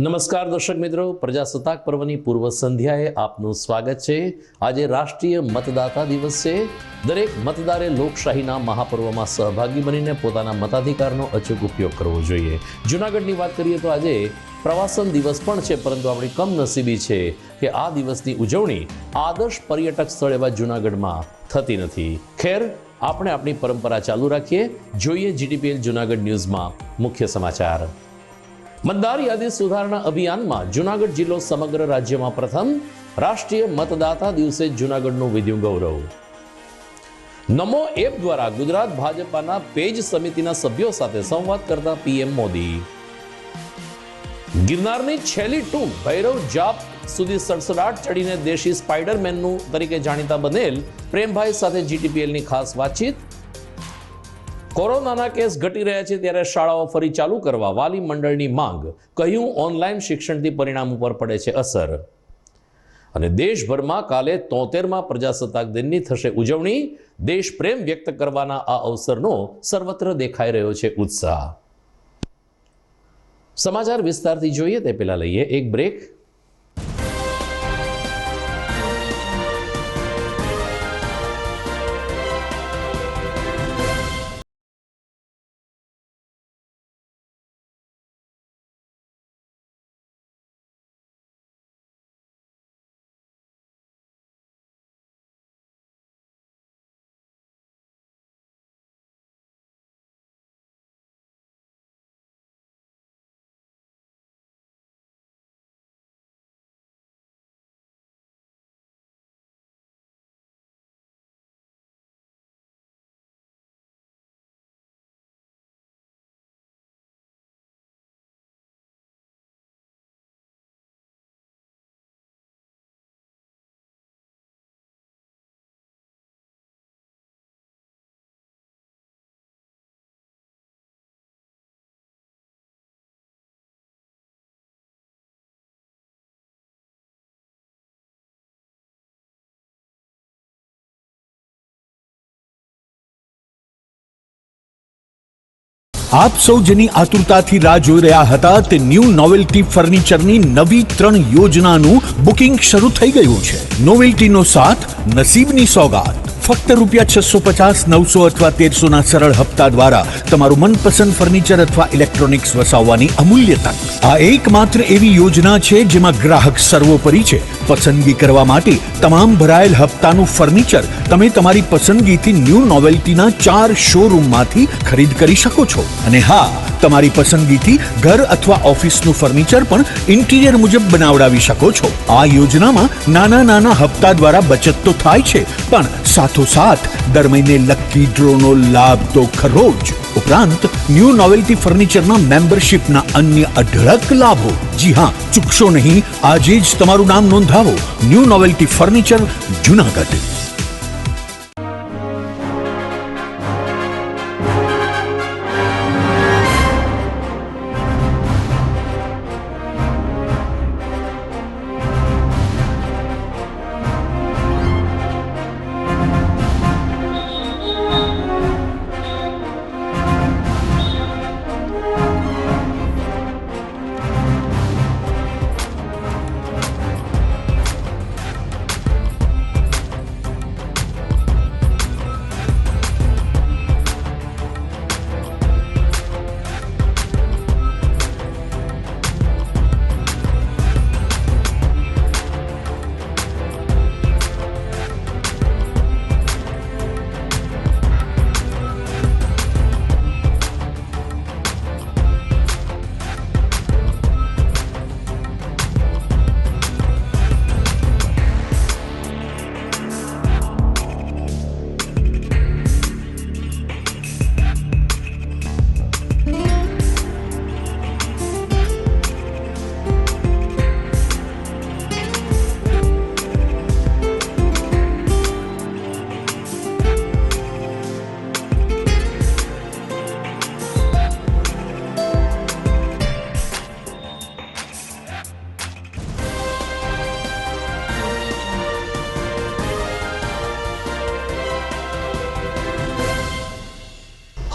નમસ્કાર દર્શક મિત્રો, પ્રજાસત્તાક પર્વની પૂર્વ સંધ્યાએ આપનું સ્વાગત છે। આજે રાષ્ટ્રીય મતદાતા દિવસ છે। દરેક મતદારે લોકશાહીના મહાપર્વમાં સહભાગી બનીને પોતાના મતાધિકારનો અચૂક ઉપયોગ કરવો જોઈએ। જૂનાગઢની વાત કરીએ તો આજે પ્રવાસન દિવસ પણ છે, પરંતુ આપણી કમનસીબી છે કે આ દિવસની ઉજવણી આદર્શ પર્યટક સ્થળ એવા જૂનાગઢમાં થતી નથી। ખેર, આપણે આપણી પરંપરા ચાલુ રાખીએ। જોઈએ જીટીપીએલ જૂનાગઢ ન્યૂઝમાં મુખ્ય સમાચાર। મતદાર યાદી સુધારણા અભિયાનમાં જૂનાગઢ જિલ્લો સમગ્ર રાજ્યમાં પ્રથમ। રાષ્ટ્રીય મતદાતા દિવસે જૂનાગઢનું વધ્યું ગૌરવ। નમો એપ દ્વારા ગુજરાત ભાજપાના પેજ સમિતિના સભ્યો સાથે સંવાદ કરતા પીએમ મોદી। ગિરનારની છેલ્લી ટૂંક ભૈરવ જાપ સુધી સડસડાટ ચડીને દેશી સ્પાઈડરમેનનું તરીકે જાણીતા બનેલ પ્રેમભાઈ સાથે જીટીપીએલની ખાસ વાતચીત। કોરોનાના કેસ ઘટી રહ્યા છે ત્યારે શાળાઓ ફરી ચાલુ કરવા વાલી મંડળની માંગ। કહ્યું, ઓનલાઈન શિક્ષણથી પરિણામ ઉપર પડે છે અસર। અને દેશભરમાં કાલે 73મા પ્રજાસત્તાક દિનની થશે ઉજવણી। દેશ પ્રેમ વ્યક્ત કરવાના આ અવસરનો સર્વત્ર દેખાઈ રહ્યો છે ઉત્સાહ। સમાચાર વિસ્તારથી જોઈએ તે પહેલા લઈએ એક બ્રેક। આપ સૌ જેની આતુરતાથી રાહ જોઈ રહ્યા હતા તે ન્યૂ નોવેલ્ટી ફર્નિચરની નવી 3 યોજનાનું બુકિંગ શરૂ થઈ ગયું છે। નોવેલ્ટીનો સાથ, નસીબની સોગાત। ફક્ત ₹650, 900 અથવા 1300 ના સરળ હપ્તા દ્વારા તમારું મનપસંદ ફર્નિચર અથવા ઇલેક્ટ્રોનિક્સ વસાવવાની અમૂલ્ય તક। આ એકમાત્ર એવી યોજના છે જેમાં ગ્રાહક સર્વોપરી છે। પસંદગી કરવા માટે તમામ ભરાયેલ હપ્તાનું ફર્નિચર તમે તમારી પસંદગીથી ન્યૂ નોવેલ્ટીના 4 શોરૂમમાંથી ખરીદ કરી શકો છો। અને હા, તમારી પસંદગીથી ઘર અથવા ઓફિસનું ફર્નિચર પણ ઇન્ટિરિયર મુજબ બનાવડાવી શકો છો। આ યોજનામાં નાના નાના હપ્તા દ્વારા બચત તો થાય છે, પણ સાથોસાથ દર મહિને લકી ડ્રોનો લાભ તો ખરો જ। ઉપરાંત ન્યૂ નોવેલ્ટી ફર્નિચરના મેમ્બરશિપના અન્ય અઢળક લાભો। જી હા, ચૂકશો નહીં, આજે જ તમારું નામ નોંધાવો। New novelty furniture, Junagadh.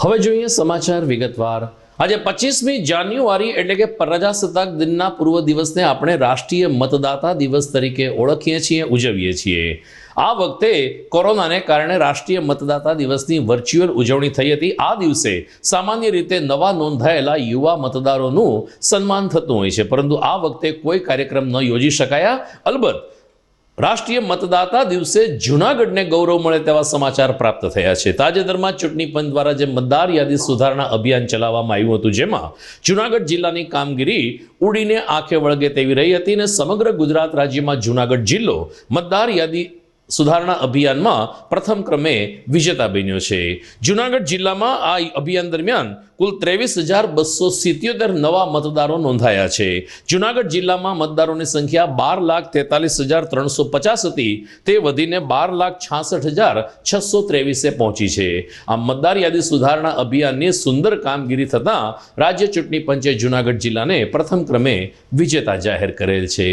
હવે જોઈએ સમાચાર વિગતવાર। આજે 25મી જાન્યુઆરી એટલે કે પ્રજાસત્તાક દિનના પૂર્વ દિવસને આપણે રાષ્ટ્રીય મતદાતા દિવસ તરીકે ઓળખીએ છીએ, ઉજવીએ છીએ. આ વખતે કોરોનાને કારણે રાષ્ટ્રીય મતદાતા દિવસની વર્ચ્યુઅલ ઉજવણી થઈ હતી. આ દિવસે સામાન્ય રીતે નવા નોંધાયેલા યુવા મતદારોનું સન્માન થતું હોય છે, પરંતુ આ વખતે કોઈ કાર્યક્રમ ન યોજી શકાયા. અલબત્ત રાષ્ટ્રીય મતદાતા દિવસે જૂનાગઢને ગૌરવ મળે તેવા સમાચાર પ્રાપ્ત થયા છે. તાજેતરમાં ચૂંટણી પંચ દ્વારા જે મતદાર યાદી સુધારણા અભિયાન ચલાવવામાં આવ્યું હતું, જેમાં જૂનાગઢ જિલ્લાની કામગીરી ઉડીને આંખે વળગે તેવી રહી હતી અને સમગ્ર ગુજરાત રાજ્યમાં જૂનાગઢ જિલ્લો મતદાર યાદી સુધારણા અભિયાનમાં પ્રથમ ક્રમે વિજેતા બન્યો છે. જૂનાગઢ જિલ્લામાં આ અભિયાન દરમિયાન કુલ 23,277 નવા મતદારો નોંધાયા છે. જૂનાગઢ જિલ્લામાં મતદારોની સંખ્યા 12,43,350 હતી, તે વધીને 12,66,623 પહોંચી છે. આ મતદાર યાદી સુધારણા અભિયાનની સુંદર કામગીરી થતાં રાજ્ય ચૂંટણી પંચે જૂનાગઢ જિલ્લાને પ્રથમ ક્રમે વિજેતા જાહેર કરેલ છે.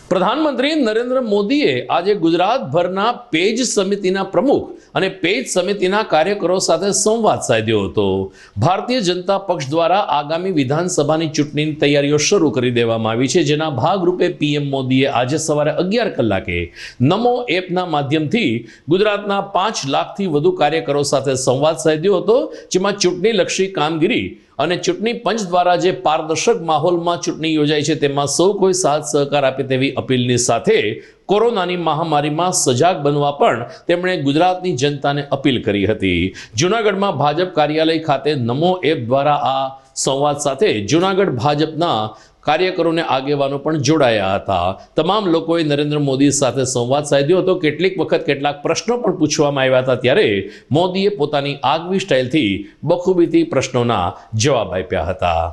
પ્રધાનમંત્રી નરેન્દ્ર મોદીએ આજે ગુજરાતભરના પેજ સમિતિના પ્રમુખ અને પેજ સમિતિના કાર્યકરો સાથે સંવાદ સાધ્યો હતો. ભારતીય જનતા પક્ષ દ્વારા આગામી વિધાનસભાની ચૂંટણીની તૈયારીઓ શરૂ કરી દેવામાં આવી છે, જેના ભાગરૂપે પીએમ મોદીએ આજે સવારે 11 કલાકે નમો એપના માધ્યમથી ગુજરાતના 5 લાખથી વધુ કાર્યકરો સાથે સંવાદ સાધ્યો હતો, જેમાં ચૂંટણીલક્ષી કામગીરી અને ચૂંટણી પંચ દ્વારા જે પારદર્શક માહોલમાં ચૂંટણી યોજાય છે તેમાં સૌ કોઈ સાથ સહકાર આપે તેવી અપીલની સાથે કોરોનાની મહામારીમાં સજાગ બનવા પણ તેમણે ગુજરાતની જનતાને અપીલ કરી હતી. જૂનાગઢમાં ભાજપ કાર્યાલય ખાતે નમો એપ દ્વારા આ સંવાદ સાથે જૂનાગઢ ભાજપના કાર્યકરોને આગેવાનો પણ જોડાયા હતા. તમામ લોકોએ નરેન્દ્ર મોદી સાથે સંવાદ સાધ્યો હતો. કેટલીક વખત કેટલાક પ્રશ્નો પણ પૂછવામાં આવ્યા હતા, ત્યારે મોદીએ પોતાની આગવી સ્ટાઇલથી બખૂબીથી પ્રશ્નોના જવાબ આપ્યા હતા.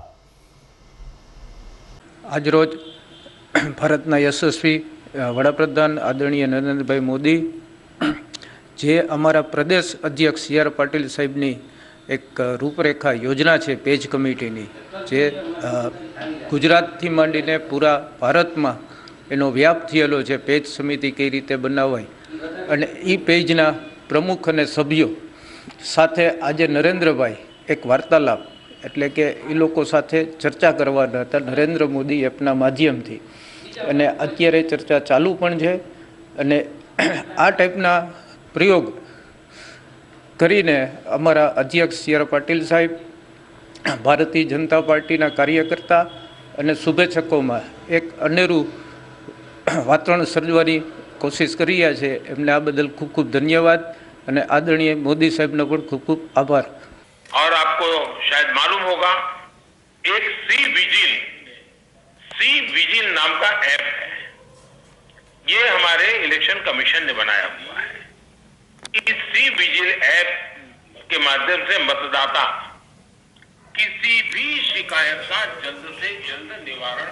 આજરોજ ભારતના યશસ્વી વડાપ્રધાન આદરણીય નરેન્દ્રભાઈ મોદી જે અમારા પ્રદેશ અધ્યક્ષ સી આર પાટીલ સાહેબની એક રૂપરેખા યોજના છે પેજ કમિટીની, જે ગુજરાતથી માંડીને પૂરા ભારતમાં એનો વ્યાપ થયેલો છે, પેજ સમિતિ કઈ રીતે બનાવાય, અને એ પેજના પ્રમુખ અને સભ્યો સાથે આજે નરેન્દ્રભાઈ એક વાર્તાલાપ એટલે કે એ લોકો સાથે ચર્ચા કરવાના હતા નરેન્દ્ર મોદી એપના માધ્યમથી, અને અત્યારે ચર્ચા ચાલુ પણ છે. અને આ ટાઈપના પ્રયોગ કરીને અમારા અધ્યક્ષ સી આર પાટીલ સાહેબ, ભારતીય જનતા પાર્ટીના કાર્યકર્તા અને શુભેચ્છકોમાં એક અનેરું વાતાવરણ સર્જવાની કોશિશ કરી રહ્યા છે. એમને આ બદલ ખૂબ ખૂબ ધન્યવાદ અને આદરણીય મોદી સાહેબનો પણ ખૂબ ખૂબ આભાર. और आपको शायद मालूम होगा एक सी विजिल नाम का ऐप है, ये हमारे इलेक्शन कमीशन ने बनाया हुआ है. इस सी विजिल ऐप के माध्यम से मतदाता किसी भी शिकायत का जल्द से जल्द निवारण.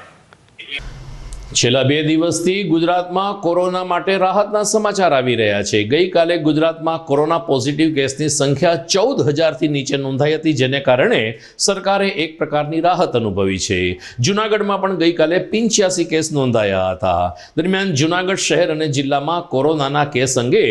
છેલ્લા 2 દિવસથી ગુજરાતમાં કોરોના માટે રાહતના સમાચાર આવી રહ્યા છે. ગઈકાલે ગુજરાતમાં કોરોના પોઝિટિવ કેસની સંખ્યા 14,000થી નીચે નોંધાઈ હતી, જેને કારણે સરકારે એક પ્રકારની રાહત અનુભવી છે. જૂનાગઢમાં પણ ગઈકાલે 85 કેસ નોંધાયા હતા. દરમિયાન જૂનાગઢ શહેર અને જિલ્લામાં કોરોનાના કેસ અંગે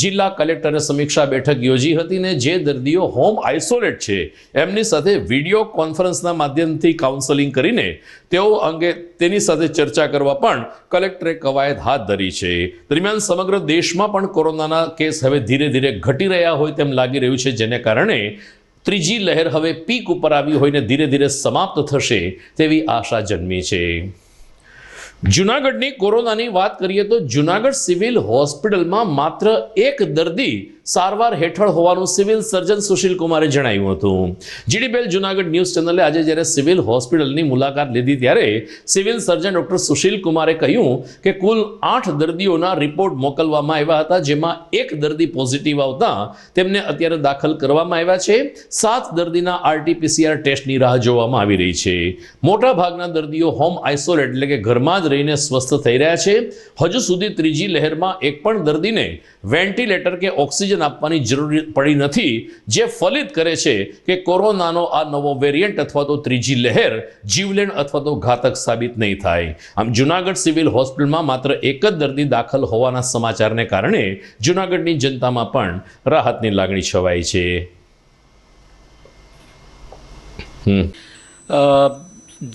જિલ્લા કલેક્ટરે સમીક્ષા બેઠક યોજી હતી ને જે દર્દીઓ હોમ આઇસોલેટ છે એમની સાથે વિડીયો કોન્ફરન્સના માધ્યમથી કાઉન્સેલિંગ કરીને તેઓ અંગે તેની સાથે ચર્ચા કરવા પણ કલેક્ટરે કવાયત હાથ ધરી છે. દરમિયાન સમગ્ર દેશમાં પણ કોરોનાના કેસ હવે ધીરે ધીરે ઘટી રહ્યા હોય તેમ લાગી રહ્યું છે, જેને કારણે ત્રીજી લહેર હવે પીક ઉપર આવી હોય ને ધીરે ધીરે સમાપ્ત થશે તેવી આશા જન્મી છે. જૂનાગઢની કોરોનાની વાત કરીએ તો જૂનાગઢ સિવિલ હોસ્પિટલમાં માત્ર એક દર્દી સારવાર હેઠળ હોવાનું સિવિલ સર્જન સુશીલ કુમારે જણાવ્યું હતું. જીડીબેલ જૂનાગઢ ન્યૂઝ ચેનલે આજે જ્યારે સિવિલ હોસ્પિટલની મુલાકાત લીધી ત્યારે સિવિલ સર્જન ડોક્ટર સુશીલ કુમારે કહ્યું કે કુલ 8 દર્દીઓના રિપોર્ટ મોકલવામાં આવ્યા હતા, જેમાં એક દર્દી પોઝિટિવ આવતા તેમને અત્યારે દાખલ કરવામાં આવ્યા છે. 7 દર્દીના RT-PCR ટેસ્ટની રાહ જોવામાં આવી રહી છે. મોટા ભાગના દર્દીઓ હોમ આઇસોલેટ એટલે કે ઘરમાં જ રહીને સ્વસ્થ થઈ રહ્યા છે. હજુ સુધી ત્રીજી લહેરમાં એક પણ દર્દીને વેન્ટિલેટર કે ઓક્સિજન આપવાની જરૂર પડી નથી, જે ફલિત કરે છે કે કોરોનાનો આ નવો વેરિયન્ટ અથવા તો ત્રીજી લહેર જીવલેણ અથવા તો ઘાતક સાબિત નહીં થાય. આમ જૂનાગઢ સિવિલ હોસ્પિટલમાં માત્ર એક જ દર્દી દાખલ હોવાના સમાચારને કારણે જૂનાગઢની જનતામાં પણ રાહતની લાગણી છવાઈ છે.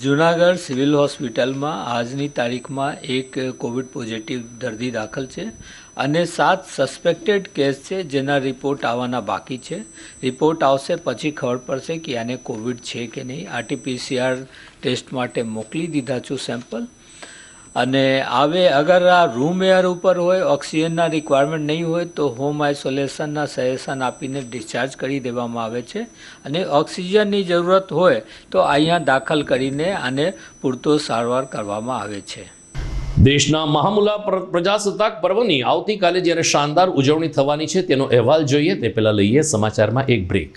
જુનાગઢ સિવિલ હોસ્પિટલમાં આજની તારીખમાં એક કોવિડ પોઝિટિવ દર્દી દાખલ છે અને 7 સસ્પેક્ટેડ કેસ છે જેના રિપોર્ટ આવવાના બાકી છે. રિપોર્ટ આવશે પછી ખબર પડશે કે આને કોવિડ છે કે નહીં. RT-PCR ટેસ્ટ માટે મોકલી દીધા છું સેમ્પલ. અને અગર આ રૂમ એર ઉપર હોય, ઓક્સિજનના રિક્વાયરમેન્ટ નહીં હોય તો હોમ આઇસોલેશનના સજેશન આપીને ડિસ્ચાર્જ કરી દેવામાં આવે છે. અને ઓક્સિજનની જરૂરત હોય તો અહીંયા દાખલ કરીને આને પૂરતો સારવાર કરવામાં આવે છે. દેશના મહામુલા પ્રજાસત્તાક પર્વની આવતીકાલે જ્યારે શાનદાર ઉજવણી થવાની છે તેનો અહેવાલ જોઈએ તે પહેલા લઈએ સમાચારમાં એક બ્રેક.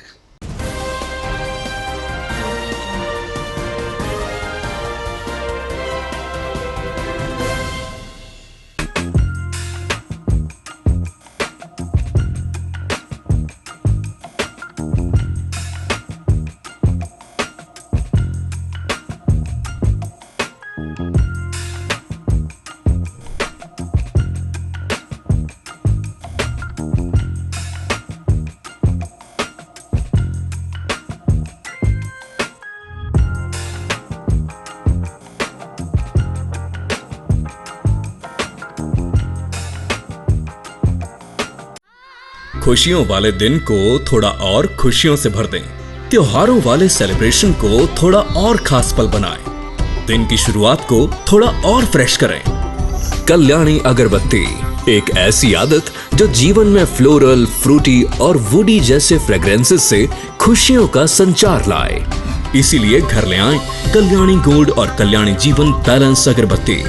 खुशियों वाले दिन को थोड़ा और खुशियों से भर दें. त्योहारों वाले सेलिब्रेशन को थोड़ा और खास पल बनाएं. दिन की शुरुआत को थोड़ा और फ्रेश करें. कल्याणी अगरबत्ती, एक ऐसी आदत जो जीवन में फ्लोरल, फ्रूटी और वुडी जैसे फ्रेग्रेंसेस से खुशियों का संचार लाए. इसीलिए घर ले आए कल्याणी गोल्ड और कल्याणी जीवन बैलेंस अगरबत्ती.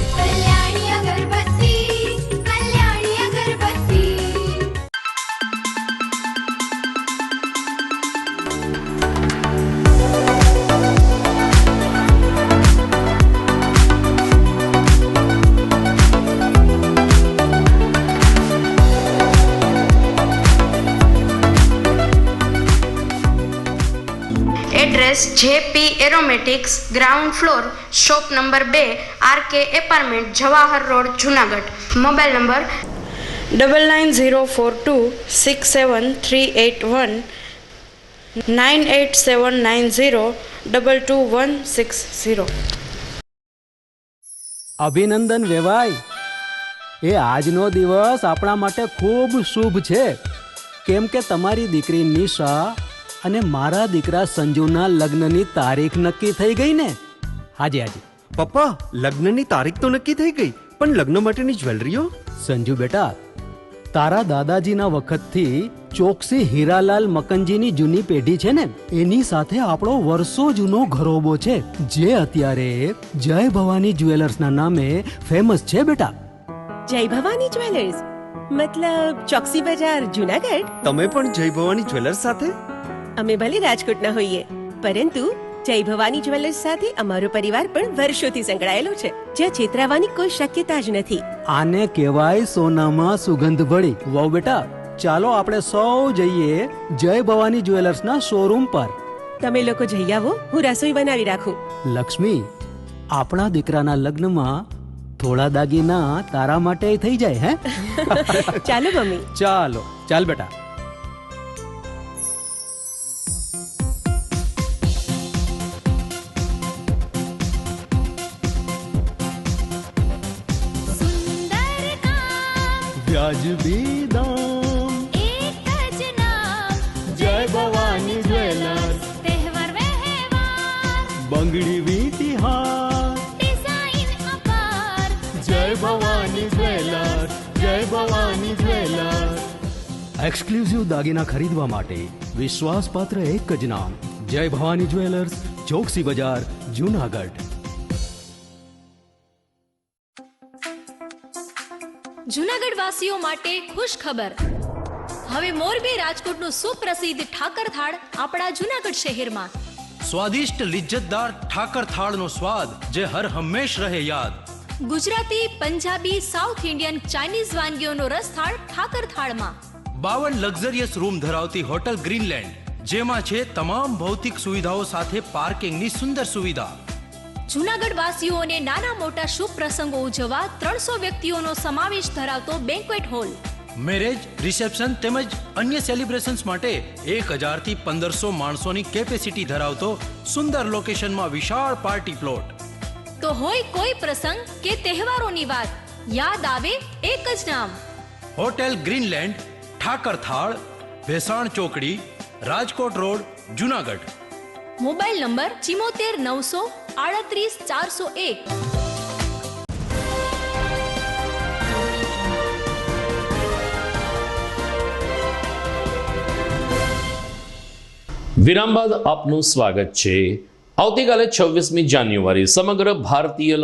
Address JP aromatics, ground floor, shop number 2, RK apartment, Jawahar road, Junagadh. Mobile number 9904267381 9879022160. અભિનંદન વેવાઈ, એ આજનો દિવસ આપણા માટે ખૂબ શુભ છે કેમ કે તમારી દીકરી નિશા અને મારા દીકરા સંજુના લગ્નની તારીખ નક્કી થઈ ગઈ ને. હાજી હાજી પપ્પા, લગ્નની તારીખ તો નક્કી થઈ ગઈ, પણ લગ્ન માટેની જ્વેલરીઓ? સંજુ બેટા, તારા દાદાજીના વખતથી ચોકસી હીરાલાલ મકનજીની જૂની પેઢી છે ને, એની સાથે આપણો વર્ષો જૂનો ઘરોબો છે જે અત્યારે જય ભવાની જ્વેલર્સના નામે ફેમસ છે બેટા. જય ભવાની જ્વેલર્સ મતલબ ચોકસી બજાર, જુનાગઢ? તમે પણ જય ભવાની જ્વેલર્સ સાથે? અમે ભલે રાજકોટના હોઈએ પરંતુ જય ભવાની જ્વેલર્સ સાથે અમારો પરિવાર પણ વર્ષોથી સંકળાયેલો છે, જ્યાં છેતરાવાની કોઈ શક્યતા જ નથી. આને કહેવાય સોનામાં સુગંધ ભળી. વાવ બેટા, ચાલો આપણે સૌ જઈએ જય ભવાની જ્વેલર્સના શોરૂમ પર. તમે લોકો જઈ આવો, હું રસોઈ બનાવી રાખું. લક્ષ્મી, આપણા દીકરાના લગ્નમાં થોડા દાગીના તારા માટે થઈ જાય. હે ચાલો મમ્મી. ચાલો ચાલ બેટા. વ્યાજબી દામ, એક જ નામ, જય ભવાની જ્વેલર્સ. તહેવાર વ્યવહાર, બંગડી વીટી હાર, ડિઝાઇન અપાર, જય ભવાની જ્વેલર્સ, જય ભવાની જ્વેલર્સ. એક્સક્લુઝિવ દાગીના ખરીદવા માટે વિશ્વાસપાત્ર એક જ નામ, જય ભવાની જ્વેલર્સ, ચોકસી બજાર, જૂનાગઢ. જૂનાગઢ વાસીઓ માટે ખુશ ખબર. હવે મોરબી રાજકોટનું સુપ્રસિદ્ધ ઠાકર થાળ આપણા જૂનાગઢ શહેરમાં. સ્વાદિષ્ટ લિજ્જતદાર ઠાકર થાળનો સ્વાદ જે હર હંમેશ રહે યાદ. Gujarati, Punjabi, south Indian, Chinese વાનગીઓનો રસથાળ ઠાકર થાળમાં. 52 લક્ઝરિયસ રૂમ ધરાવતી હોટલ ગ્રીનલેન્ડ, જેમાં છે તમામ ભૌતિક સુવિધાઓ સાથે પાર્કિંગની સુંદર સુવિધા. જૂનાગઢ વાસીઓને નાના મોટા શુભ પ્રસંગો ઉજવવા 300 વ્યક્તિઓનો સમાવેશ ધરાવતો બેન્ક્વેટ હોલ. મેરેજ, રિસેપ્શન તેમજ અન્ય સેલિબ્રેશન્સ માટે 1000 થી 1500 માણસોની કેપેસિટી ધરાવતો સુંદર લોકેશનમાં વિશાળ પાર્ટી પ્લોટ. તો હોય કોઈ પ્રસંગ કે તહેવારોની વાત, યાદ આવે એક જ નામ, હોટેલ ગ્રીનલેન્ડ, ઠાકર થાળ, ભેસાણ ચોકડી, Rajkot road, Junagadh. Mobile number 74 938 401. વિરામ બાદ આપનું સ્વાગત છે. આવતીકાલે 26મી જાન્યુઆરી સમગ્ર ભારતીય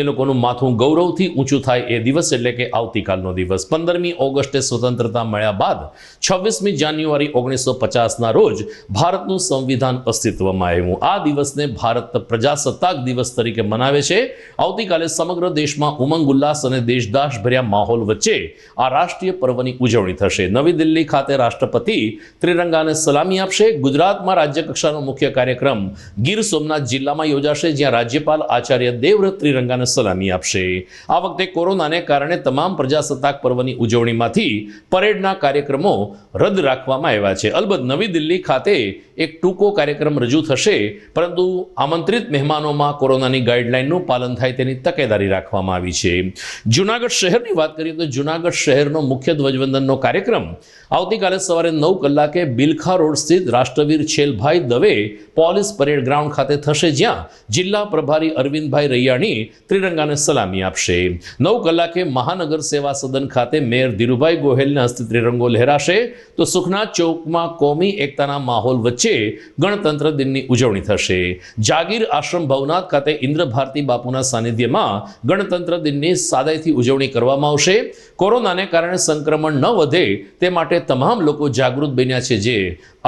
લોકોનું માથું ગૌરવથી ઊંચું થાય એ દિવસ એટલે કે આવતીકાલનો દિવસ. 15મી ઓગસ્ટે સ્વતંત્રતા મળ્યા બાદ 26મી જાન્યુઆરી 1950ના રોજ ભારતનું સંવિધાન અસ્તિત્વમાં આવ્યું. આ દિવસને ભારત પ્રજાસત્તાક દિવસ તરીકે મનાવે છે. આવતીકાલે સમગ્ર દેશમાં ઉમંગ ઉલ્લાસ અને દેશદાસભર્યા માહોલ વચ્ચે આ રાષ્ટ્રીય પર્વની ઉજવણી થશે. નવી દિલ્હી ખાતે રાષ્ટ્રપતિ ત્રિરંગાને સલામી આપશે. ગુજરાતમાં રાજ્યકક્ષાનો મુખ્ય કાર્યક્રમ ગીર સોમનાથ જિલ્લામાં યોજાશે, જ્યાં રાજ્યપાલ આચાર્ય દેવવ્રત ત્રિરંગાને સલામી આપશે. આ વખતે કોરોનાને કારણે તમામ પ્રજાસત્તાક પર્વની ઉજવણીમાંથી પરેડના કાર્યક્રમો રદ રાખવામાં આવ્યા છે. અલબત્ત નવી દિલ્હી ખાતે એક ટૂંકો કાર્યક્રમ રજૂ થશે, પરંતુ આમંત્રિત મહેમાનોમાં કોરોનાની ગાઈડલાઈનનું પાલન થાય તેની તકેદારી રાખવામાં આવી છે. જુનાગઢ શહેરની વાત કરીએ તો જુનાગઢ શહેરનો મુખ્ય ધ્વજવંદનનો કાર્યક્રમ આવતીકાલે સવારે 9 કલાકે બિલખા રોડ સ્થિત રાષ્ટ્રવીર Chhelbhai Dave police parade ground ખાતે થશે, જ્યાં જિલ્લા પ્રભારી અરવિંદભાઈ રૈયાણી ત્રિરંગાને સલામી આપશે. 9 કલાકે મહાનગર સેવા સદન ખાતે મેયર ધીરુભાઈ ગોહેલના હસ્તે ત્રિરંગો લહેરાશે. તો સુખનાથ ચોકમાં કોમી એકતાના માહોલ વચ્ચે ગણતંત્ર દિનની ઉજવણી થશે. જાગીર આશ્રમ ભવનાથ ખાતે ઇન્દ્ર ભારતી બાપુના સાનિધ્યમાં ગણતંત્ર દિનની સાદાઈથી ઉજવણી કરવામાં આવશે. કોરોનાને કારણે સંક્રમણ ન વધે તે માટે તમામ લોકો જાગૃત બન્યા છે, જે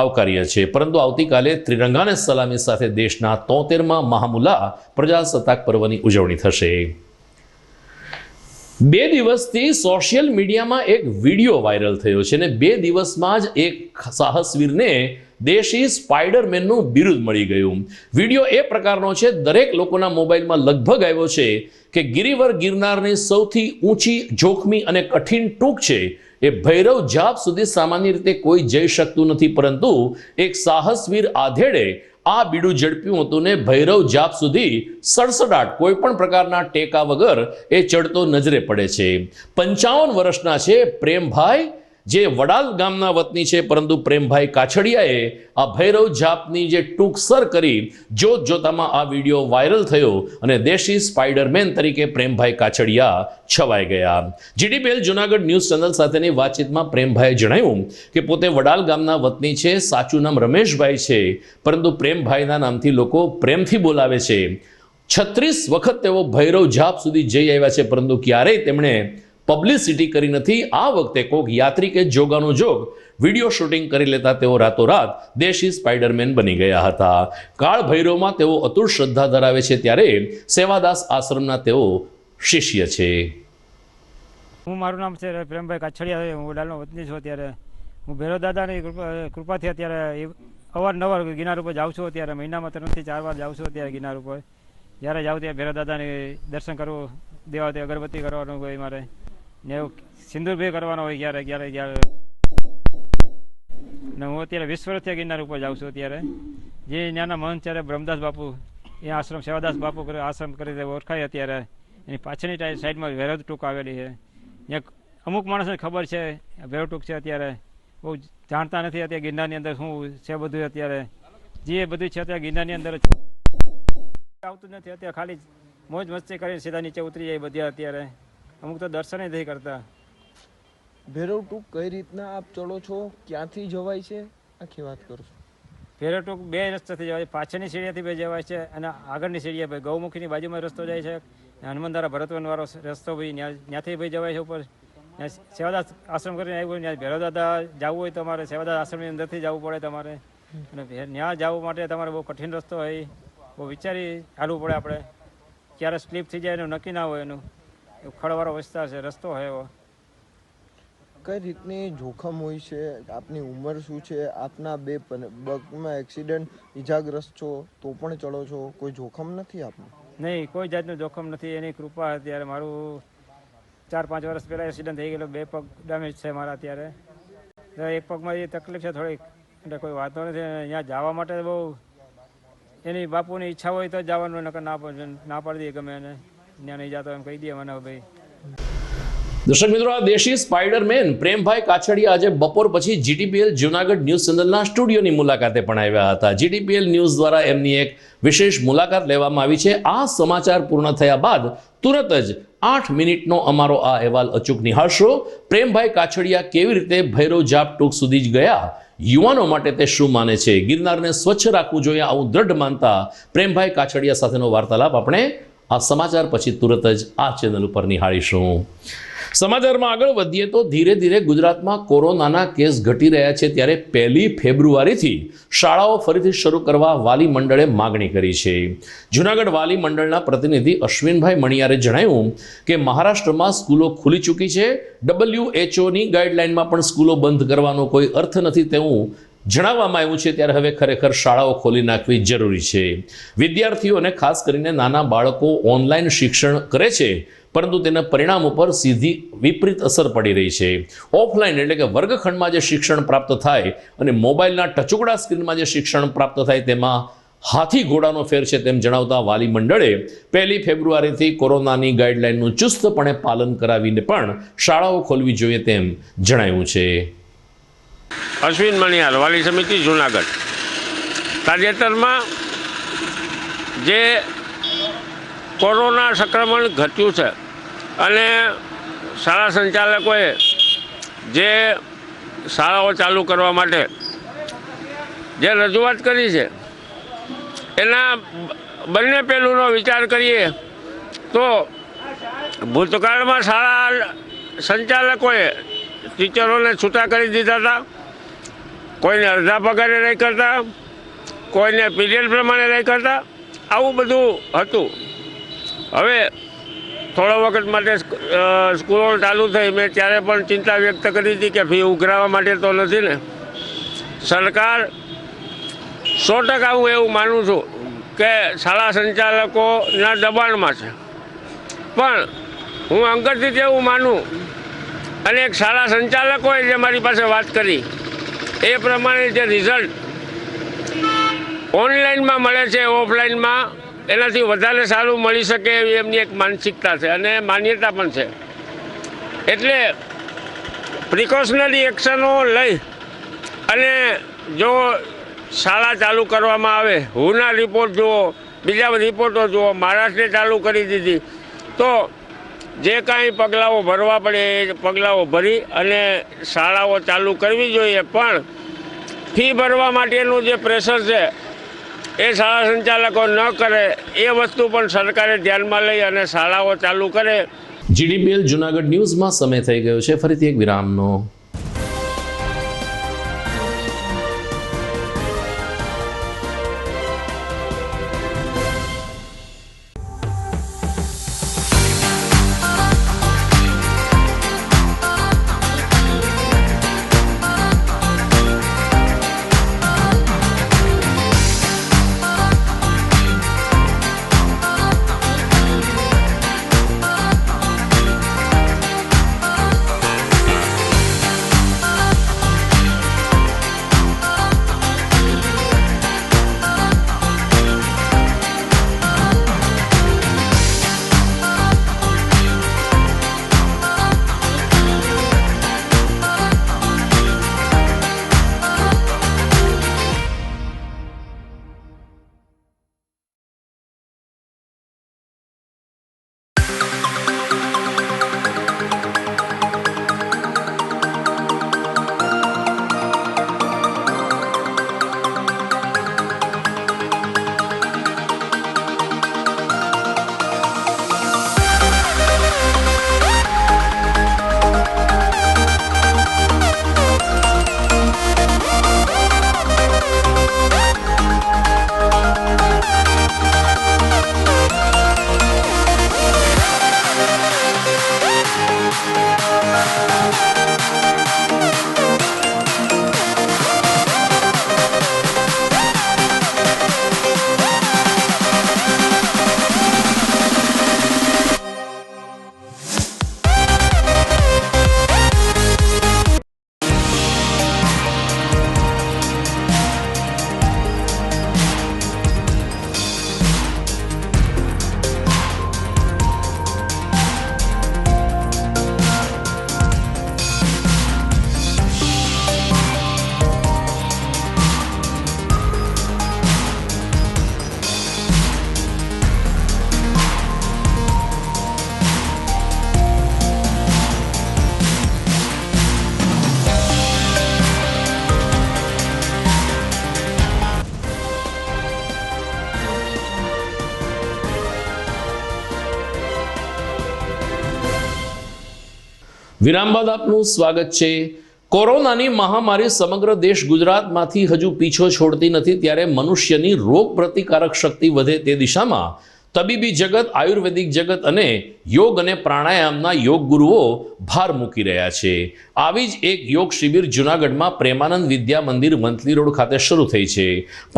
આવકાર્ય છે. પરંતુ આવતીકાલે ત્રિરંગાને સલામી સાથે દેશના 73મા મહામુલા પ્રજાસત્તાક પર્વની ઉજવણી થશે. 2 દિવસથી સોશિયલ મીડિયામાં એક વિડીયો વાયરલ થયો છે અને 2 દિવસમાં જ એક સાહસવીરને દેશી સ્પાઈડરમેનનું બિરુદ મળી ગયું. વિડીયો એ પ્રકારનો છે, દરેક લોકોના મોબાઈલમાં લગભગ આવ્યો છે કે ગિરિવર ગિરનારની સૌથી ઊંચી, જોખમી અને કઠિન ટૂંક છે એ ભૈરવ જાપ સુધી સામાન્ય રીતે કોઈ જઈ શકતું નથી, પરંતુ એક સાહસવીર આધેડે આ બીડું ઝડપ્યું હતું ને ભૈરવ જાપ સુધી સડસડાટ કોઈ પણ પ્રકારના ટેકા વગર એ ચડતો નજરે પડે છે. 55 વર્ષના છે પ્રેમભાઈ, જે વડાલ ગામના વતની છે, પરંતુ પ્રેમભાઈ કાછડિયાએ આ ભૈરવ જાપની જે ટૂંકસર કરી જોતજોતામાં આ વિડીયો વાયરલ થયો અને દેશી સ્પાઈડરમેન તરીકે પ્રેમભાઈ કાછડિયા છવાઈ ગયા. જીડીપીએલ જુનાગઢ ન્યૂઝ ચેનલ સાથેની વાતચીતમાં પ્રેમભાઈએ જણાવ્યું કે પોતે વડાલ ગામના વતની છે. સાચું નામ રમેશભાઈ છે, પરંતુ પ્રેમભાઈના નામથી લોકો પ્રેમથી બોલાવે છે. 36 વખત તેઓ ભૈરવ જાપ સુધી જઈ આવ્યા છે, પરંતુ ક્યારેય તેમણે પબ્લિસિટી કરી નથી. આ વખતે કોઈક યાત્રિકે જોગાનો જોગ વિડીયો શૂટિંગ કરી લેતા તેઓ રાતોરાત દેશી સ્પાઈડરમેન બની ગયા હતા. કાળ ભૈરવમાં તેઓ અતુલ શ્રદ્ધા ધરાવે છે, ત્યારે સેવાદાસ આશ્રમના તેઓ શિષ્ય છે. મારું નામ છે પ્રેમભાઈ કાછડિયા, હું વડાલનો વતની છું. અત્યારે હું ભૈરવ દાદાની કૃપાથી અત્યારે અવારનવાર ગિરનાર ઉપર જાઉં છું. અત્યારે મહિનામાં 3 થી 4 વાર જાઉં છું. અત્યારે ગિરનાર ઉપર જ્યારે જાઉં ત્યારે ભૈરવ દાદાને દર્શન કરવું, દેવાથી અગરબત્તી કરવાનું હોય મારે, ને એવું સિંદૂર ભી કરવાનો હોય ક્યારે. ને હું અત્યારે 20 વર્ષથી ગિરનાર ઉપર જાઉં છું. અત્યારે જે ત્યાંના મહંત છે બ્રહ્મદાસ બાપુ, એ આશ્રમ સેવાદાસ બાપુ આશ્રમ કરી ઓળખાય. અત્યારે એની પાછળની સાઈડમાં ભૈરવ ટૂંક આવેલી છે. ત્યાં અમુક માણસને ખબર છે ભૈરવ ટૂંક છે, અત્યારે બહુ જાણતા નથી અત્યારે ગિરનારની અંદર શું છે બધું. અત્યારે જે બધું છે અત્યારે ગિરનારની અંદર આવતું નથી. અત્યારે ખાલી મોજ મસ્તી કરીને સીધા નીચે ઉતરી જાય બધા. અત્યારે અમુક તો દર્શન નથી કરતા. ભૈરવ ટૂંક કઈ રીતના આપ ચડો છો, ક્યાંથી જવાય છે, આખી વાત કરશો. ભૈરવ ટૂંક 2 રસ્તાથી જવાય છે. પાછળની સીડીયાથી જવાય છે અને આગળની સીડીએ ભાઈ ગૌમુખીની બાજુમાં રસ્તો જાય છે. હનુમાનધારા ભરતવનવાળો રસ્તો ભાઈ ત્યાંથી ભાઈ જવાય છે ઉપર. સેવાદાસ આશ્રમ કરીને આવ્યું, ત્યાં ભૈરવ દાદા જવું હોય તો તમારે સેવાદાસ આશ્રમની અંદરથી જવું પડે તમારે. અને ત્યાં જવું માટે તમારે બહુ કઠિન રસ્તો હોય, બહુ વિચારી હાલવું પડે. આપણે ક્યારે સ્લીપ થઈ જાય એનું નક્કી ના હોય. એનું ખડવાળો વિસ્તાર છે, રસ્તો હોય એવો. કઈ રીતની જોખમ હોય છે, આપની ઉંમર શું છે, આપના 2 પગમાં એક્સિડન્ટ, ઈજાગ્રસ્ત છો તો પણ ચડો છો, કોઈ જોખમ નથી આપને? નહીં, કોઈ જાતનું જોખમ નથી. એની કૃપા. અત્યારે મારું 4-5 વર્ષ પહેલાં એક્સિડન્ટ થઈ ગયેલો, 2 પગ ડેમેજ છે મારા અત્યારે. એક પગમાં એ તકલીફ છે થોડીક, એટલે કોઈ વાંધો નથી. અહીંયા જવા માટે બહુ એની બાપુની ઈચ્છા હોય તો જવાનું, નકર ના પાડી દઈએ ગમે એને, ત્યાં નહીં જતો એમ કહી દઈએ મને ભાઈ. દર્શક મિત્રો, આ દેશી સ્પાઈડરમેન પ્રેમભાઈ કાછડિયા આજે બપોર પછી જીટીપીએલ જૂનાગઢ ન્યૂઝ ચેનલના સ્ટુડિયોની મુલાકાતે પણ આવ્યા હતા. જીટીપીએલ ન્યૂઝ દ્વારા એમની એક વિશેષ મુલાકાત લેવામાં આવી છે. આ સમાચાર પૂર્ણ થયા બાદ તુરંત જ 8 મિનિટનો અમારો આ અહેવાલ અચૂક નિહાળશો. પ્રેમભાઈ કાછડિયા કેવી રીતે ભૈરવ જાપ ટૂંક સુધી જ ગયા, યુવાનો માટે તે શું માને છે, ગિરનારને સ્વચ્છ રાખવું જોઈએ આવું દ્રઢ માનતા પ્રેમભાઈ કાછડિયા સાથેનો વાર્તાલાપ આપણે આ સમાચાર પછી તુરંત જ આ ચેનલ ઉપર નિહાળીશું. સમાચારમાં આગળ વધીએ તો ધીરે ધીરે ગુજરાતમાં કોરોનાના કેસ ઘટી રહ્યા છે, ત્યારે 1 ફેબ્રુઆરીથી શાળાઓ ફરીથી શરૂ કરવા વાલી મંડળે માગણી કરી છે. જૂનાગઢ વાલી મંડળના પ્રતિનિધિ અશ્વિનભાઈ મણિયારે જણાવ્યું કે મહારાષ્ટ્રમાં સ્કૂલો ખુલી ચૂકી છે. WHOની ગાઈડલાઇનમાં પણ સ્કૂલો બંધ કરવાનો કોઈ અર્થ નથી તેવું જણાવવામાં આવ્યું છે. ત્યારે હવે ખરેખર શાળાઓ ખોલી નાખવી જરૂરી છે. વિદ્યાર્થીઓને ખાસ કરીને નાના બાળકો ઓનલાઈન શિક્ષણ કરે છે, પરંતુ તેના પરિણામ ઉપર સીધી વિપરીત અસર પડી રહી છે. ઓફલાઈન એટલે કે વર્ગખંડમાં જે શિક્ષણ પ્રાપ્ત થાય અને મોબાઈલના ટચુકડા સ્ક્રીનમાં જે શિક્ષણ પ્રાપ્ત થાય તેમાં હાથી ઘોડાનો ફેર છે તેમ જણાવતા વાલી મંડળે 1 ફેબ્રુઆરીથી કોરોનાની ગાઈડલાઈનનું ચુસ્તપણે પાલન કરાવીને પણ શાળાઓ ખોલવી જોઈએ તેમ જણાવ્યું છે. અશ્વિન મણિયાર, વાલી સમિતિ જૂનાગઢ. તાજેતરમાં જે કોરોના સંક્રમણ ઘટ્યું છે અને શાળા સંચાલકોએ જે શાળાઓ ચાલુ કરવા માટે જે રજૂઆત કરી છે એના બંને પહેલુંનો વિચાર કરીએ તો ભૂતકાળમાં શાળા સંચાલકોએ ટીચરોને છૂટા કરી દીધા હતા, કોઈને અડધા પગારે નહીં કરતા, કોઈને પીરિયડ પ્રમાણે નહીં કરતા, આવું બધું હતું. હવે થોડો વખત માટે સ્કૂલો ચાલુ થઈ, મેં ત્યારે પણ ચિંતા વ્યક્ત કરી હતી કે ફી ઉઘરાવવા માટે તો નથી ને. સરકાર 100% હું એવું માનું છું કે શાળા સંચાલકોના દબાણમાં છે, પણ હું અંગતથી એવું માનું અને એક શાળા સંચાલકોએ જે મારી પાસે વાત કરી એ પ્રમાણે જે રિઝલ્ટ ઓનલાઈનમાં મળે છે, ઓફલાઈનમાં એનાથી વધારે સારું મળી શકે એવી એમની એક માનસિકતા છે અને માન્યતા પણ છે. એટલે પ્રિકોશનરી એક્શનો લઈ અને જો શાળા ચાલુ કરવામાં આવે, હુના રિપોર્ટ જુઓ, બીજા રિપોર્ટો જુઓ, મહારાષ્ટ્રે ચાલુ કરી દીધી, તો જે કાંઈ પગલાઓ ભરવા પડે એ પગલાઓ ભરી અને શાળાઓ ચાલુ કરવી જોઈએ. પણ ફી ભરવા માટેનું જે પ્રેશર છે એ શાળા સંચાલકો ન કરે એ વસ્તુ પણ સરકારે ધ્યાનમાં લઈ અને શાળાઓ ચાલુ કરે. જીટીપીએલ જૂનાગઢ ન્યૂઝમાં સમય થઈ ગયો છે ફરીથી એક વિરામનો. વિરામ બાદ આપનું સ્વાગત છે। કોરોનાની મહામારી સમગ્ર દેશ ગુજરાતમાંથી હજુ પીછો છોડતી નથી, ત્યારે મનુષ્યની રોગ પ્રતિકારક શક્તિ વધે તે દિશામાં તબીબી જગત, આયુર્વેદિક જગત અને યોગ અને પ્રાણાયામના યોગ ગુરુઓ ભાર મૂકી રહ્યા છે। આવી જ એક યોગ શિબિર જૂનાગઢમાં પ્રેમાનંદ વિદ્યા મંદિર વંથલી રોડ ખાતે શરૂ થઈ છે।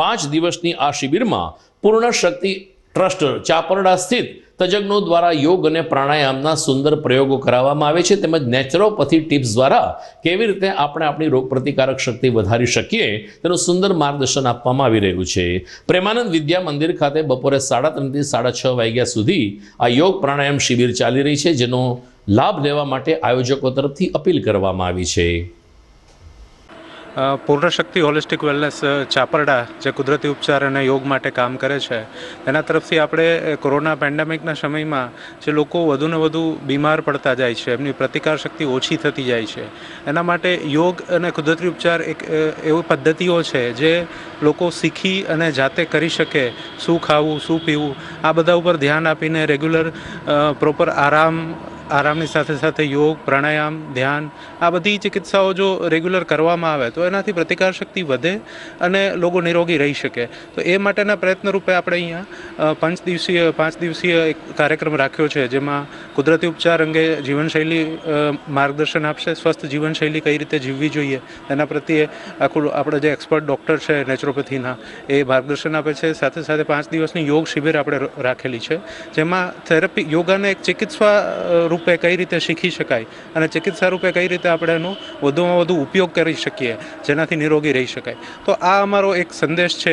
5 દિવસની આ શિબિરમાં પૂર્ણ શક્તિ ટ્રસ્ટ ચાપરડા સ્થિત તજજ્ઞો દ્વારા યોગ અને પ્રાણાયામના સુંદર પ્રયોગો કરાવવામાં આવે છે, તેમજ નેચરોપેથી ટિપ્સ દ્વારા કેવી રીતે આપણે આપણી રોગ પ્રતિકારક શક્તિ વધારી શકીએ તેનું સુંદર માર્ગદર્શન આપવામાં આવી રહ્યું છે। પ્રેમાનંદ વિદ્યા મંદિર ખાતે બપોરે 3:30 થી 6:30 વાગ્યા સુધી આ યોગ પ્રાણાયામ શિબિર ચાલી રહી છે, જેનો લાભ લેવા માટે આયોજકો તરફથી અપીલ કરવામાં આવી છે। પૂર્ણશક્તિ હોલિસ્ટિક વેલનેસ ચાપરડા જે કુદરતી ઉપચાર અને યોગ માટે કામ કરે છે, એના તરફથી આપણે કોરોના પેન્ડેમિકના સમયમાં જે લોકો વધુને વધુ બીમાર પડતા જાય છે, એમની પ્રતિકાર શક્તિ ઓછી થતી જાય છે, એના માટે યોગ અને કુદરતી ઉપચાર એક એવી પદ્ધતિઓ છે જે લોકો શીખી અને જાતે કરી શકે। શું ખાવું, શું પીવું, આ બધા ઉપર ધ્યાન આપીને રેગ્યુલર પ્રોપર આરામની સાથે સાથે યોગ, પ્રાણાયામ, ધ્યાન, આ બધી ચિકિત્સાઓ જો રેગ્યુલર કરવામાં આવે તો એનાથી પ્રતિકાર શક્તિ વધે અને લોકો નિરોગી રહી શકે। તો એ માટેના પ્રયત્ન રૂપે આપણે અહીંયા 5 દિવસીય એક કાર્યક્રમ રાખ્યો છે, જેમાં કુદરતી ઉપચાર અંગે જીવનશૈલી માર્ગદર્શન આપશે, સ્વસ્થ જીવનશૈલી કઈ રીતે જીવવી જોઈએ એના પ્રત્યે આખું આપણે જે એક્સપર્ટ ડૉક્ટર છે નેચરોપેથીના એ માર્ગદર્શન આપે છે। સાથે સાથે 5 દિવસની યોગ શિબિર આપણે રાખેલી છે, જેમાં થેરપી યોગાને એક ચિકિત્સા રૂપે કઈ રીતે શીખી શકાય અને ચિકિત્સા રૂપે કઈ રીતે આપણે એનો વધુમાં વધુ ઉપયોગ કરી શકીએ જેનાથી નિરોગી રહી શકાય। તો આ અમારો એક સંદેશ છે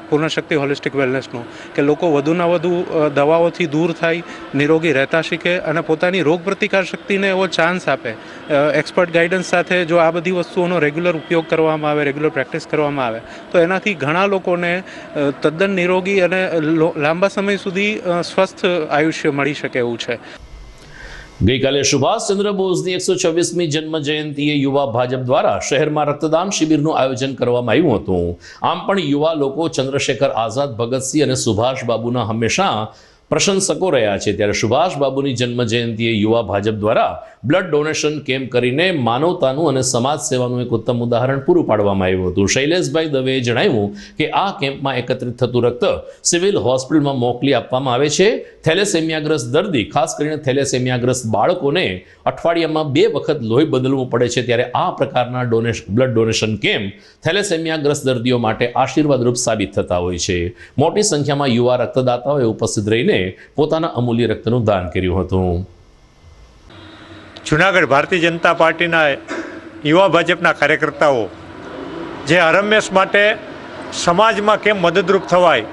પૂર્ણશક્તિ હોલિસ્ટિક વેલનેસનો, કે લોકો વધુના વધુ દવાઓથી દૂર થાય, નિરોગી રહેતા શીખે અને પોતાની રોગ પ્રતિકાર શક્તિને એવો ચાન્સ આપે। એક્સપર્ટ ગાઈડન્સ સાથે જો આ બધી વસ્તુઓનો રેગ્યુલર ઉપયોગ કરવામાં આવે, રેગ્યુલર પ્રેક્ટિસ કરવામાં આવે તો એનાથી ઘણા લોકોને તદ્દન નિરોગી અને લાંબા સમય સુધી સ્વસ્થ આયુષ્ય મળી શકે એવું છે। ગઈકાલે સુભાષચંદ્ર બોઝની 126મી જન્મ જયંતિએ યુવા ભાજપ દ્વારા શહેરમાં રક્તદાન શિબિરનું આયોજન કરવામાં આવ્યું હતું। આમ પણ યુવા લોકો ચંદ્રશેખર આઝાદ, ભગતસિંહ અને સુભાષ બાબુના હંમેશા પ્રશંસકો રહ્યા છે, ત્યારે સુભાષ બાબુની જન્મ જયંતિએ યુવા ભાજપ દ્વારા બ્લડ ડોનેશન કેમ્પ કરીને માનવતાનું અને સમાજ સેવાનું એક ઉત્તમ ઉદાહરણ પૂરું પાડવામાં આવ્યું હતું। શૈલેષભાઈ દવેએ જણાવ્યું કે આ કેમ્પમાં એકત્રિત થતું રક્ત સિવિલ હોસ્પિટલમાં મોકલી આપવામાં આવે છે। થેલેસેમિયાગ્રસ્ત દર્દી, ખાસ કરીને થેલેસેમિયાગ્રસ્ત બાળકોને અઠવાડિયામાં 2 વખત લોહી બદલવું પડે છે, ત્યારે આ પ્રકારના બ્લડ ડોનેશન કેમ્પ થેલેસેમિયાગ્રસ્ત દર્દીઓ માટે આશીર્વાદરૂપ સાબિત થતા હોય છે। મોટી સંખ્યામાં યુવા રક્તદાતાઓએ ઉપસ્થિત રહીને પોતાના અમૂલ્ય રક્તનું દાન કર્યું હતું। જૂનાગઢ ભારતીય જનતા પાર્ટીના યુવા ભાજપના કાર્યકર્તાઓ જે હરમેશ માટે સમાજમાં કેમ મદદરૂપ થવાય,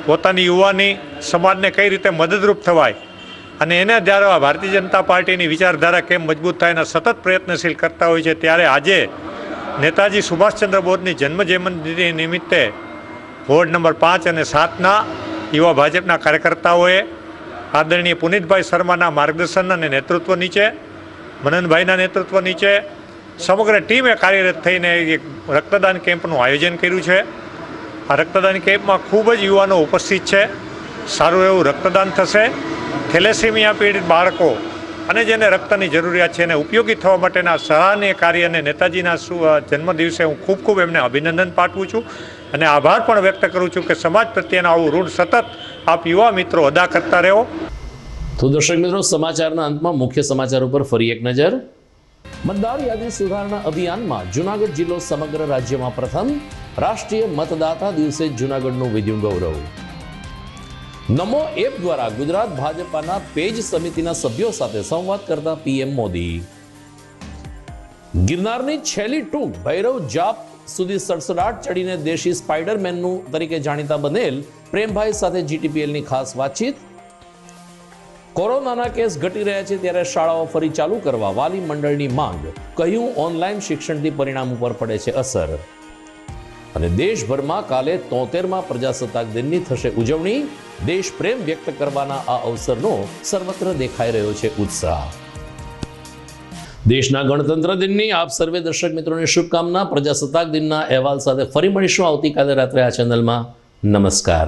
પોતાની યુવાની સમાજને કઈ રીતે મદદરૂપ થવાય અને એને દ્વારા ભારતીય જનતા પાર્ટીની વિચારધારા કેમ મજબૂત થાય એના સતત પ્રયત્નશીલ કરતા હોય છે, ત્યારે આજે નેતાજી સુભાષચંદ્ર બોઝની જન્મજયંતિ નિમિત્તે વોર્ડ નંબર 5 અને 7ના યુવા ભાજપના કાર્યકર્તાઓએ આદરણીય પુનિતભાઈ શર્માના માર્ગદર્શન અને નેતૃત્વ નીચે, મનનભાઈના નેતૃત્વ નીચે સમગ્ર ટીમે કાર્યરત થઈને એક રક્તદાન કેમ્પનું આયોજન કર્યું છે। આ રક્તદાન કેમ્પમાં ખૂબ જ યુવાનો ઉપસ્થિત છે। સારું એવું રક્તદાન થશે। થેલેસેમિયા પીડિત બાળકો અને જેને રક્તની જરૂરિયાત છે એને ઉપયોગી થવા માટેના સરાહનીય કાર્યને નેતાજીના જન્મદિવસે હું ખૂબ એમને અભિનંદન પાઠવું છું અને આભાર પણ વ્યક્ત કરું છું કે સમાજ પ્રત્યેના આવું ઋણ સતત આપ યુવા મિત્રો અદા કરતા રહો। તો દર્શક મિત્રો, સમાચારના અંતમાં મુખ્ય સમાચાર ઉપર ફરી એક નજર। મતદાર યાદી સુધારણા અભિયાનમાં જૂનાગઢ જિલ્લો સમગ્ર રાજ્યમાં પ્રથમ। રાષ્ટ્રીય મતદાતા દિવસે જૂનાગઢનું વધ્યું ગૌરવ। નમો એપ દ્વારા ગુજરાત ભાજપાના પેજ સમિતિના સભ્યો સાથે સંવાદ કરતા પીએમ મોદી। ગિરનારની છેલ્લી ટૂંક ભૈરવ જાપ સુધી સડસડાટ ચડીને દેશી સ્પાઈડરમેનનું તરીકે જાણીતા બનેલ પ્રેમભાઈ સાથે જીટીપીએલની ખાસ વાતચીત। કોરોનાના કેસ ઘટી રહ્યા છે, ત્યારે શાળાઓ ફરી ચાલુ કરવા વાલી મંડળની માંગ। કહ્યું, ઓનલાઈન શિક્ષણથી પરિણામ ઉપર પડે છે અસર। અને દેશભરમાં કાલે 73મા પ્રજાસત્તાક દિનની થશે ઉજવણી। દેશ પ્રેમ વ્યક્ત કરવાના આ અવસરનો સર્વત્ર દેખાઈ રહ્યો છે ઉત્સાહ। દેશના ગણતંત્ર દિનની આપ સર્વે દર્શક મિત્રોને શુભકામના। પ્રજાસત્તાક દિનના અહેવાલ સાથે ફરી મળીશું આવતીકાલે રાત્રે આ ચેનલમાં। નમસ્કાર।